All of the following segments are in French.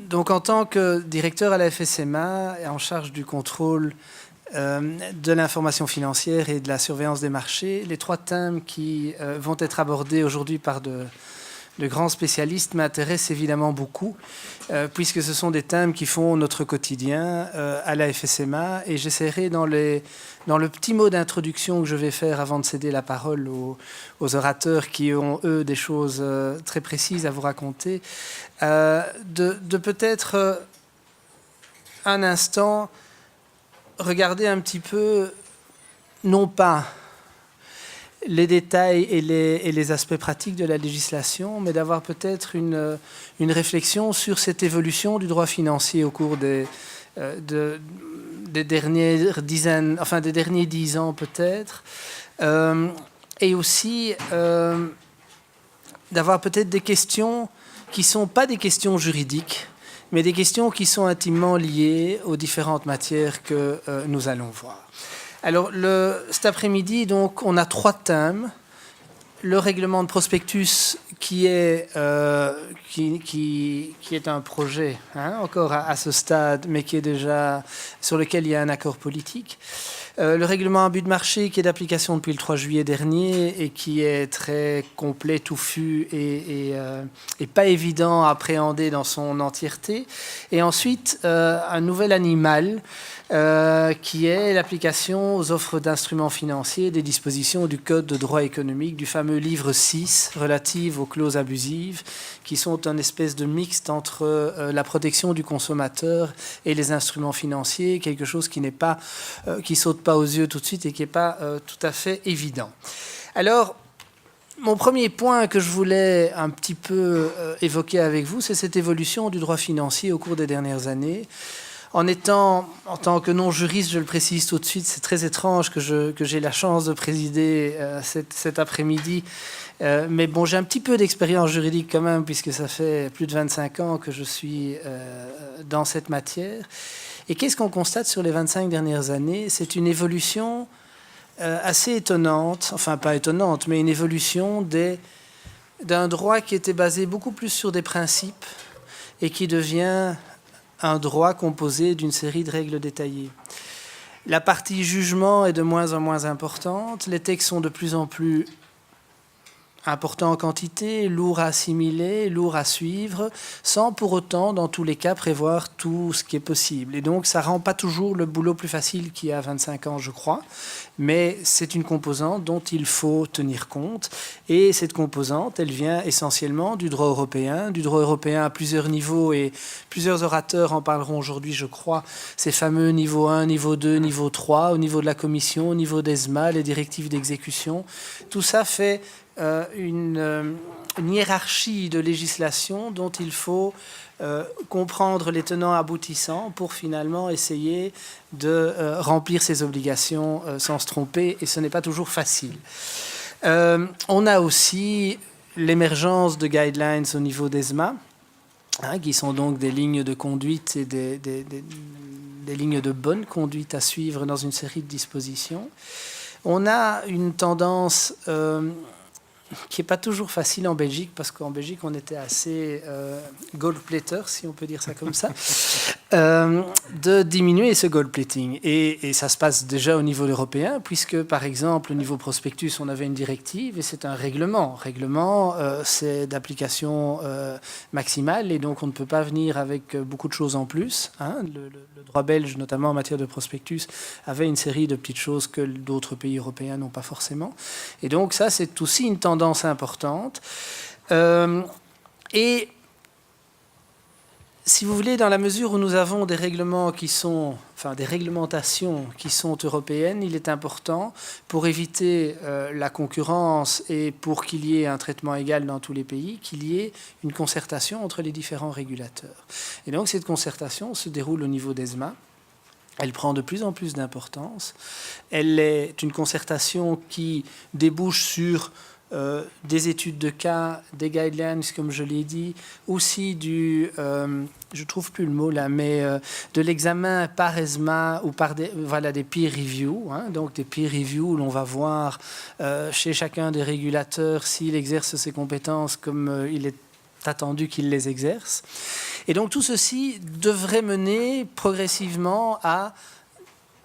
Donc, en tant que directeur à la FSMA et en charge du contrôle de l'information financière et de la surveillance des marchés, les trois thèmes qui vont être abordés aujourd'hui par de grands spécialistes m'intéressent évidemment beaucoup, puisque ce sont des thèmes qui font notre quotidien à la FSMA, et j'essaierai dans le petit mot d'introduction que je vais faire avant de céder la parole aux orateurs qui ont, eux, des choses très précises à vous raconter, de peut-être un instant regarder un petit peu, non pas les détails et les aspects pratiques de la législation, mais d'avoir peut-être une réflexion sur cette évolution du droit financier au cours des dernières dizaines, enfin des derniers 10 ans peut-être, et aussi d'avoir peut-être des questions qui ne sont pas des questions juridiques, mais des questions qui sont intimement liées aux différentes matières que nous allons voir. Alors, cet après-midi, donc, on a 3 thèmes. Le règlement de prospectus qui est un projet, encore à ce stade, mais qui est déjà sur lequel il y a un accord politique. Le règlement abus de marché qui est d'application depuis le 3 juillet dernier et qui est très complet, touffu et pas évident à appréhender dans son entièreté. Et ensuite, un nouvel animal qui est l'application aux offres d'instruments financiers des dispositions du Code de droit économique, du fameux livre 6 relative aux clauses abusives, qui sont une espèce de mixte entre la protection du consommateur et les instruments financiers, quelque chose qui n'est pas, qui saute pas aux yeux tout de suite et qui n'est pas tout à fait évident. Alors, mon premier point que je voulais un petit peu évoquer avec vous, c'est cette évolution du droit financier au cours des dernières années. En tant que non-juriste, je le précise tout de suite, c'est très étrange que j'ai la chance de présider cet après-midi. Mais bon, j'ai un petit peu d'expérience juridique quand même, puisque ça fait plus de 25 ans que je suis dans cette matière. Et qu'est-ce qu'on constate sur les 25 dernières années? C'est une évolution assez étonnante, enfin pas étonnante, mais une évolution d'un droit qui était basé beaucoup plus sur des principes et qui devient un droit composé d'une série de règles détaillées. La partie jugement est de moins en moins importante, les textes sont de plus en plus importants en quantité, lourds à assimiler, lourds à suivre, sans pour autant, dans tous les cas, prévoir tout ce qui est possible. Et donc, ça ne rend pas toujours le boulot plus facile qu'il y a 25 ans, je crois, mais c'est une composante dont il faut tenir compte. Et cette composante, elle vient essentiellement du droit européen à plusieurs niveaux, et plusieurs orateurs en parleront aujourd'hui, je crois, ces fameux niveau 1, niveau 2, niveau 3, au niveau de la Commission, au niveau d'ESMA, les directives d'exécution. Tout ça fait une hiérarchie de législation dont il faut comprendre les tenants aboutissants pour finalement essayer de remplir ses obligations sans se tromper, et ce n'est pas toujours facile. On a aussi l'émergence de guidelines au niveau d'ESMA, qui sont donc des lignes de conduite et des lignes de bonne conduite à suivre dans une série de dispositions. On a une tendance qui n'est pas toujours facile en Belgique, parce qu'en Belgique, on était assez gold-plater, si on peut dire ça comme ça, de diminuer ce gold-plating. Et ça se passe déjà au niveau européen, puisque, par exemple, au niveau prospectus, on avait une directive, et c'est un règlement. Règlement, c'est d'application maximale, et donc on ne peut pas venir avec beaucoup de choses en plus. Le droit belge, notamment en matière de prospectus, avait une série de petites choses que d'autres pays européens n'ont pas forcément. Et donc ça, c'est aussi une tendance importante. Et si vous voulez, dans la mesure où nous avons des règlements des réglementations qui sont européennes, il est important, pour éviter la concurrence et pour qu'il y ait un traitement égal dans tous les pays, qu'il y ait une concertation entre les différents régulateurs. Et donc cette concertation se déroule au niveau d'ESMA. Elle prend de plus en plus d'importance. Elle est une concertation qui débouche sur des études de cas, des guidelines, comme je l'ai dit, aussi je trouve plus le mot là, mais de l'examen par ESMA ou par des peer reviews, donc des peer reviews où l'on va voir chez chacun des régulateurs s'il exerce ses compétences comme il est attendu qu'ils les exercent. Et donc tout ceci devrait mener progressivement à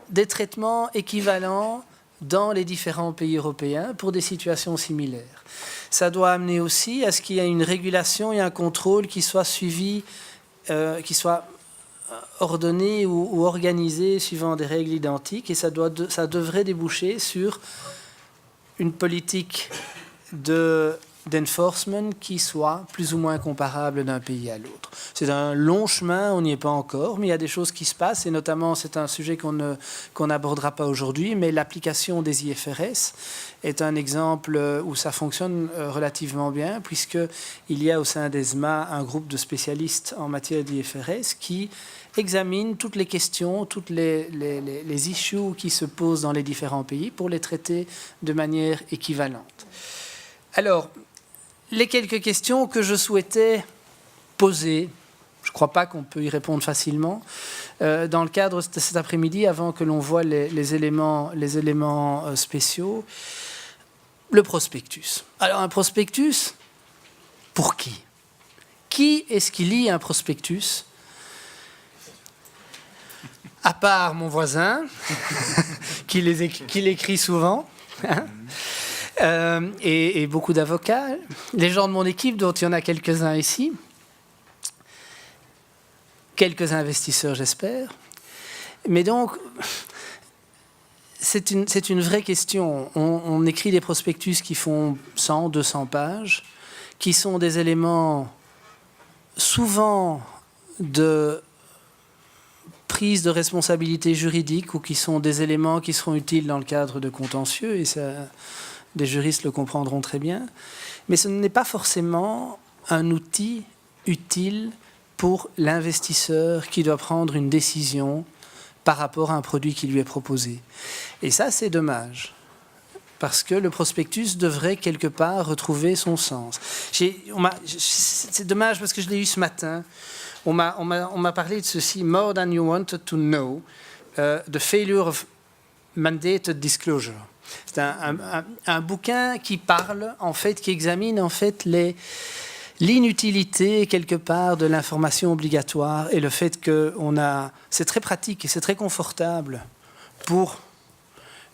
des traitements équivalents dans les différents pays européens pour des situations similaires. Ça doit amener aussi à ce qu'il y ait une régulation et un contrôle qui soit suivi, qui soit ordonné ou organisé suivant des règles identiques, et ça devrait déboucher sur une politique d'enforcement qui soit plus ou moins comparable d'un pays à l'autre. C'est un long chemin, on n'y est pas encore, mais il y a des choses qui se passent, et notamment, c'est un sujet qu'on n'abordera pas aujourd'hui, mais l'application des IFRS est un exemple où ça fonctionne relativement bien, puisqu'il y a au sein d'ESMA un groupe de spécialistes en matière d'IFRS qui examine toutes les questions, toutes les issues qui se posent dans les différents pays pour les traiter de manière équivalente. Alors, les quelques questions que je souhaitais poser, je ne crois pas qu'on peut y répondre facilement, dans le cadre de cet après-midi, avant que l'on voit les éléments spéciaux. Le prospectus. Alors, un prospectus, pour qui? Qui est-ce qui lit un prospectus? À part mon voisin, qui l'écrit souvent, hein, et beaucoup d'avocats, les gens de mon équipe, dont il y en a quelques-uns ici, quelques investisseurs, j'espère. Mais donc, c'est une vraie question. On écrit des prospectus qui font 100, 200 pages, qui sont des éléments souvent de prise de responsabilité juridique, ou qui sont des éléments qui seront utiles dans le cadre de contentieux, et ça, des juristes le comprendront très bien. Mais ce n'est pas forcément un outil utile pour l'investisseur qui doit prendre une décision par rapport à un produit qui lui est proposé. Et ça, c'est dommage, parce que le prospectus devrait quelque part retrouver son sens. C'est dommage parce que je l'ai eu ce matin. On m'a parlé de ceci, More Than You Wanted to Know, The Failure of Mandated Disclosure. C'est un bouquin qui parle, en fait, qui examine en fait l'inutilité quelque part de l'information obligatoire, et le fait que c'est très pratique et c'est très confortable pour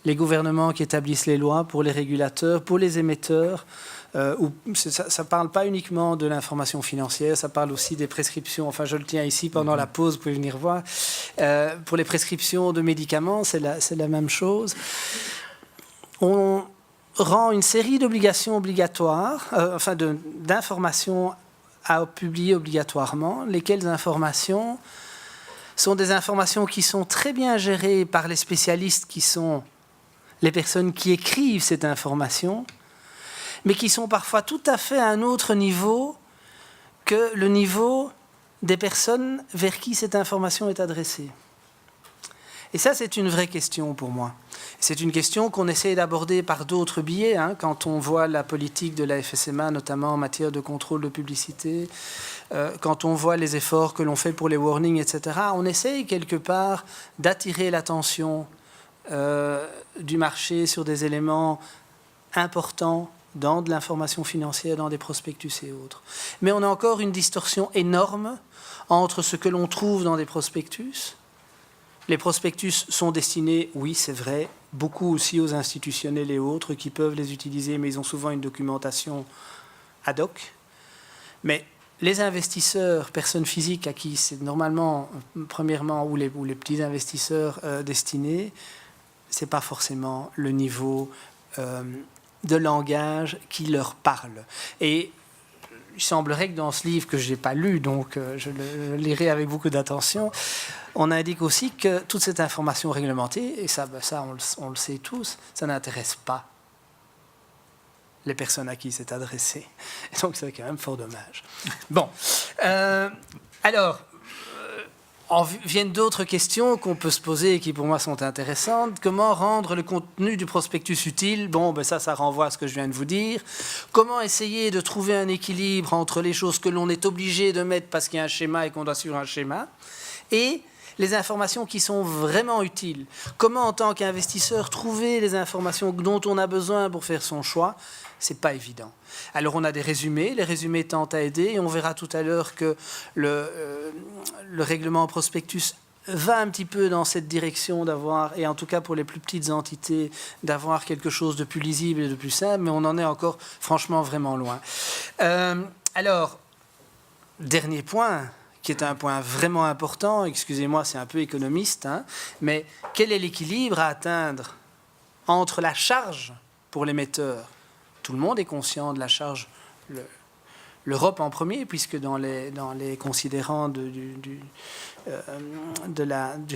les gouvernements qui établissent les lois, pour les régulateurs, pour les émetteurs. Ça ne parle pas uniquement de l'information financière, ça parle aussi des prescriptions. Enfin, je le tiens ici pendant la pause, vous pouvez venir voir. Pour les prescriptions de médicaments, c'est la même chose. On rend une série d'obligations obligatoires, d'informations à publier obligatoirement, lesquelles informations sont des informations qui sont très bien gérées par les spécialistes, qui sont les personnes qui écrivent cette information, mais qui sont parfois tout à fait à un autre niveau que le niveau des personnes vers qui cette information est adressée. Et ça, c'est une vraie question pour moi. C'est une question qu'on essaie d'aborder par d'autres biais, hein, quand on voit la politique de la FSMA, notamment en matière de contrôle de publicité, quand on voit les efforts que l'on fait pour les warnings, etc. On essaye quelque part d'attirer l'attention du marché sur des éléments importants dans de l'information financière, dans des prospectus et autres. Mais on a encore une distorsion énorme entre ce que l'on trouve dans des prospectus. Les prospectus sont destinés, oui, c'est vrai, beaucoup aussi aux institutionnels et autres qui peuvent les utiliser, mais ils ont souvent une documentation ad hoc. Mais les investisseurs, personnes physiques à qui c'est normalement, premièrement, ou les petits investisseurs destinés, ce n'est pas forcément le niveau de langage qui leur parle. Et il semblerait que dans ce livre que je n'ai pas lu, donc je le lirai avec beaucoup d'attention, on indique aussi que toute cette information réglementée, et ça on le sait tous, ça n'intéresse pas les personnes à qui c'est adressé. Et donc c'est quand même fort dommage. Bon, alors, viennent d'autres questions qu'on peut se poser et qui pour moi sont intéressantes. Comment rendre le contenu du prospectus utile? Bon, ben ça renvoie à ce que je viens de vous dire. Comment essayer de trouver un équilibre entre les choses que l'on est obligé de mettre parce qu'il y a un schéma et qu'on doit suivre un schéma, et les informations qui sont vraiment utiles. Comment, en tant qu'investisseur, trouver les informations dont on a besoin pour faire son choix? C'est pas évident. Alors on a des résumés, les résumés tentent à aider, et on verra tout à l'heure que le règlement prospectus va un petit peu dans cette direction d'avoir, et en tout cas pour les plus petites entités, d'avoir quelque chose de plus lisible et de plus simple, mais on en est encore franchement vraiment loin. Alors, dernier point, qui est un point vraiment important, excusez-moi, c'est un peu économiste, hein, mais quel est l'équilibre à atteindre entre la charge pour l'émetteur? Tout le monde est conscient de la charge, l'Europe en premier, puisque dans les considérants du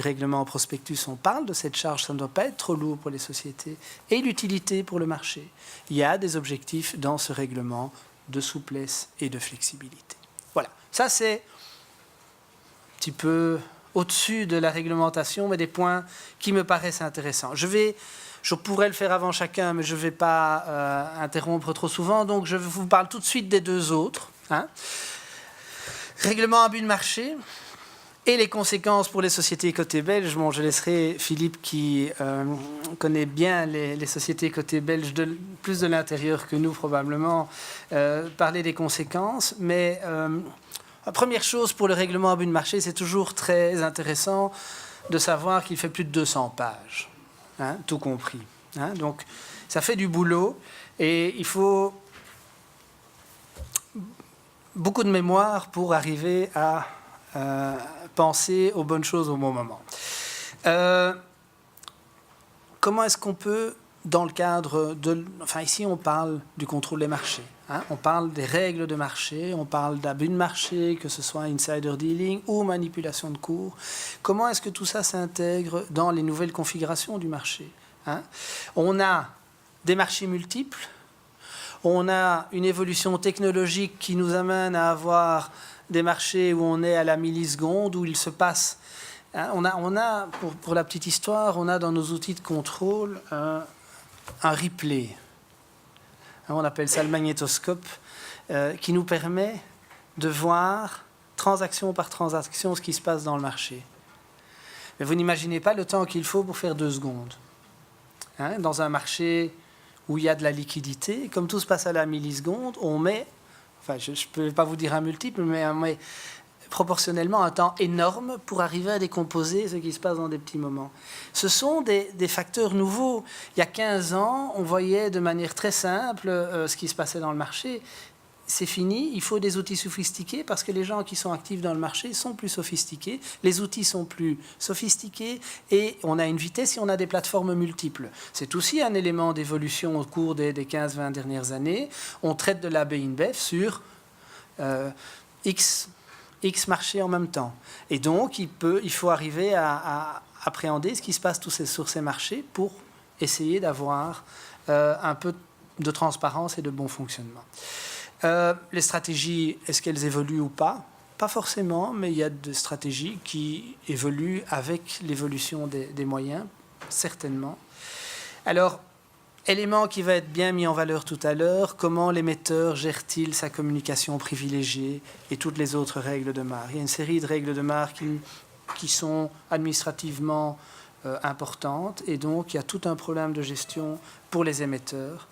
règlement prospectus, on parle de cette charge, ça ne doit pas être trop lourd pour les sociétés, et l'utilité pour le marché. Il y a des objectifs dans ce règlement de souplesse et de flexibilité. Voilà, ça c'est un petit peu au-dessus de la réglementation, mais des points qui me paraissent intéressants. Je pourrais le faire avant chacun, mais je ne vais pas interrompre trop souvent, donc je vous parle tout de suite des deux autres. Hein. Règlement abus de marché et les conséquences pour les sociétés cotées belges. Bon, je laisserai Philippe, qui connaît bien les sociétés cotées belges, plus de l'intérieur que nous probablement, parler des conséquences. Mais la première chose pour le règlement abus de marché, c'est toujours très intéressant de savoir qu'il fait plus de 200 pages. Hein, tout compris. Hein, donc, ça fait du boulot et il faut beaucoup de mémoire pour arriver à penser aux bonnes choses au bon moment. Comment est-ce qu'on peut, dans le cadre de... Enfin, ici, on parle du contrôle des marchés. Hein, on parle des règles de marché, on parle d'abus de marché, que ce soit insider dealing ou manipulation de cours. Comment est-ce que tout ça s'intègre dans les nouvelles configurations du marché? Hein? On a des marchés multiples, on a une évolution technologique qui nous amène à avoir des marchés où on est à la milliseconde, où il se passe... Hein, on a pour la petite histoire, on a dans nos outils de contrôle un replay. On appelle ça le magnétoscope, qui nous permet de voir, transaction par transaction, ce qui se passe dans le marché. Mais vous n'imaginez pas le temps qu'il faut pour faire 2 secondes. Hein, dans un marché où il y a de la liquidité, comme tout se passe à la milliseconde, on met, enfin je ne peux pas vous dire un multiple, mais on met proportionnellement un temps énorme pour arriver à décomposer ce qui se passe dans des petits moments. Ce sont des facteurs nouveaux. Il y a 15 ans, on voyait de manière très simple ce qui se passait dans le marché. C'est fini, il faut des outils sophistiqués parce que les gens qui sont actifs dans le marché sont plus sophistiqués, les outils sont plus sophistiqués et on a une vitesse et on a des plateformes multiples. C'est aussi un élément d'évolution au cours des 15-20 dernières années. On traite de l'AB InBev sur X marchés en même temps. Et donc, il faut arriver à appréhender ce qui se passe sur ces marchés pour essayer d'avoir un peu de transparence et de bon fonctionnement. Les stratégies, est-ce qu'elles évoluent ou pas? Pas forcément, mais il y a des stratégies qui évoluent avec l'évolution des moyens, certainement. Alors, élément qui va être bien mis en valeur tout à l'heure, comment l'émetteur gère-t-il sa communication privilégiée et toutes les autres règles de marque? Il y a une série de règles de marque qui sont administrativement importantes et donc il y a tout un problème de gestion pour les émetteurs.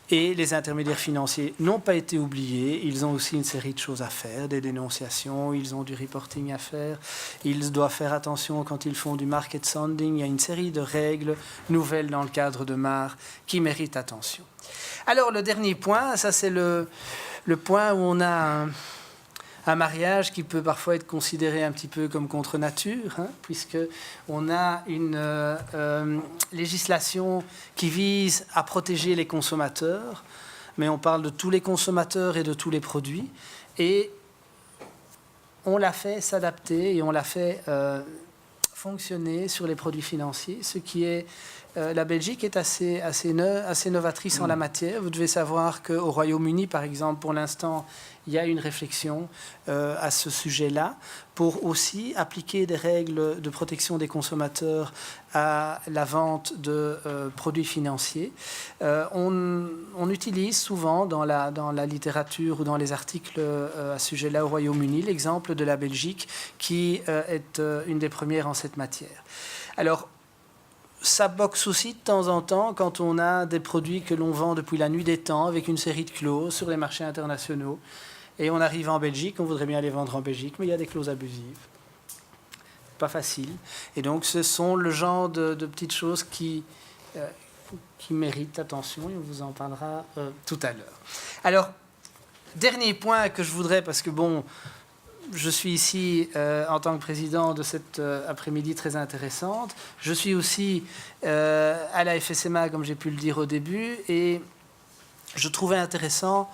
Et les intermédiaires financiers n'ont pas été oubliés. Ils ont aussi une série de choses à faire, des dénonciations, ils ont du reporting à faire. Ils doivent faire attention quand ils font du market sounding. Il y a une série de règles nouvelles dans le cadre de MAR qui méritent attention. Alors, le dernier point, ça c'est le point où on a un mariage qui peut parfois être considéré un petit peu comme contre nature, hein, puisqu'on a une législation qui vise à protéger les consommateurs, mais on parle de tous les consommateurs et de tous les produits, et on l'a fait s'adapter et on l'a fait fonctionner sur les produits financiers, ce qui est la Belgique est assez novatrice en la matière. Vous devez savoir qu'au Royaume-Uni, par exemple, pour l'instant, il y a une réflexion à ce sujet-là pour aussi appliquer des règles de protection des consommateurs à la vente de produits financiers. On utilise souvent dans la littérature ou dans les articles à ce sujet-là au Royaume-Uni l'exemple de la Belgique qui est une des premières en cette matière. Alors, ça boxe aussi de temps en temps quand on a des produits que l'on vend depuis la nuit des temps avec une série de clauses sur les marchés internationaux. Et on arrive en Belgique, on voudrait bien les vendre en Belgique, mais il y a des clauses abusives. Pas facile. Et donc, ce sont le genre de petites choses qui méritent attention, et on vous en parlera tout à l'heure. Alors, dernier point que je voudrais, parce que bon, je suis ici en tant que président de cette après-midi très intéressante. Je suis aussi à la FSMA, comme j'ai pu le dire au début, et je trouvais intéressant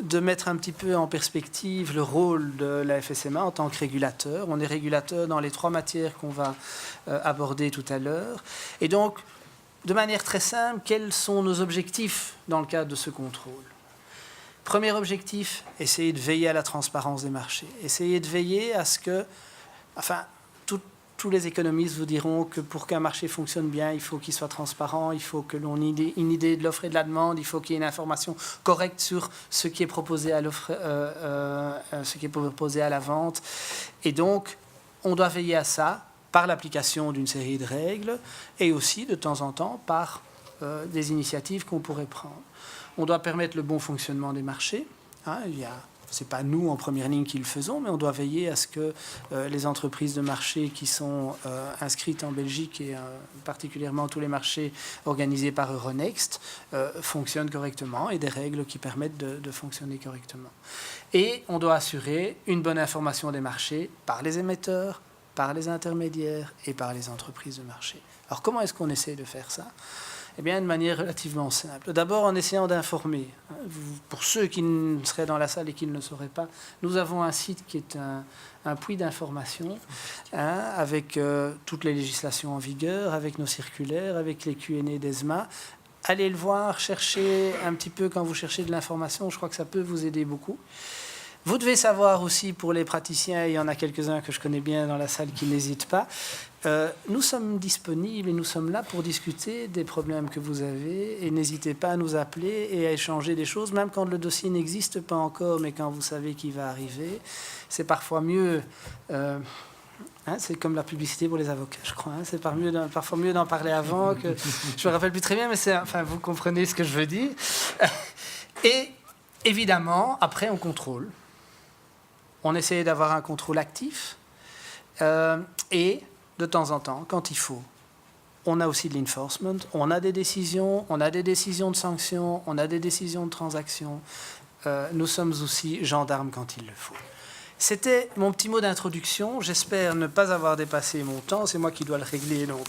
de mettre un petit peu en perspective le rôle de la FSMA en tant que régulateur. On est régulateur dans les 3 matières qu'on va aborder tout à l'heure. Et donc, de manière très simple, quels sont nos objectifs dans le cadre de ce contrôle ? Premier objectif, essayer de veiller à la transparence des marchés. Essayer de veiller à ce que... Enfin, tous les économistes vous diront que pour qu'un marché fonctionne bien, il faut qu'il soit transparent, il faut que l'on ait une idée de l'offre et de la demande, il faut qu'il y ait une information correcte sur ce qui est proposé à l'offre, ce qui est proposé à la vente. Et donc, on doit veiller à ça par l'application d'une série de règles et aussi, de temps en temps, par des initiatives qu'on pourrait prendre. On doit permettre le bon fonctionnement des marchés. Ce n'est pas nous en première ligne qui le faisons, mais on doit veiller à ce que les entreprises de marché qui sont inscrites en Belgique et particulièrement tous les marchés organisés par Euronext fonctionnent correctement et des règles qui permettent de fonctionner correctement. Et on doit assurer une bonne information des marchés par les émetteurs, par les intermédiaires et par les entreprises de marché. Alors comment est-ce qu'on essaie de faire ça ? Eh bien, de manière relativement simple. D'abord, en essayant d'informer. Pour ceux qui seraient dans la salle et qui ne le sauraient pas, nous avons un site qui est un puits d'information avec toutes les législations en vigueur, avec nos circulaires, avec les Q&A d'ESMA. Allez le voir, cherchez un petit peu quand vous cherchez de l'information. Je crois que ça peut vous aider beaucoup. Vous devez savoir aussi, pour les praticiens, il y en a quelques-uns que je connais bien dans la salle qui n'hésitent pas, nous sommes disponibles et nous sommes là pour discuter des problèmes que vous avez et n'hésitez pas à nous appeler et à échanger des choses, même quand le dossier n'existe pas encore, mais quand vous savez qu'il va arriver. C'est parfois mieux... c'est comme la publicité pour les avocats, je crois. C'est parfois mieux d'en parler avant que... Je me rappelle plus très bien, mais vous comprenez ce que je veux dire. Et évidemment, après, on contrôle. On essaie d'avoir un contrôle actif et de temps en temps, quand il faut, on a aussi de l'enforcement, on a des décisions de sanctions, on a des décisions de transactions. Nous sommes aussi gendarmes quand il le faut. C'était mon petit mot d'introduction. J'espère ne pas avoir dépassé mon temps. C'est moi qui dois le régler, donc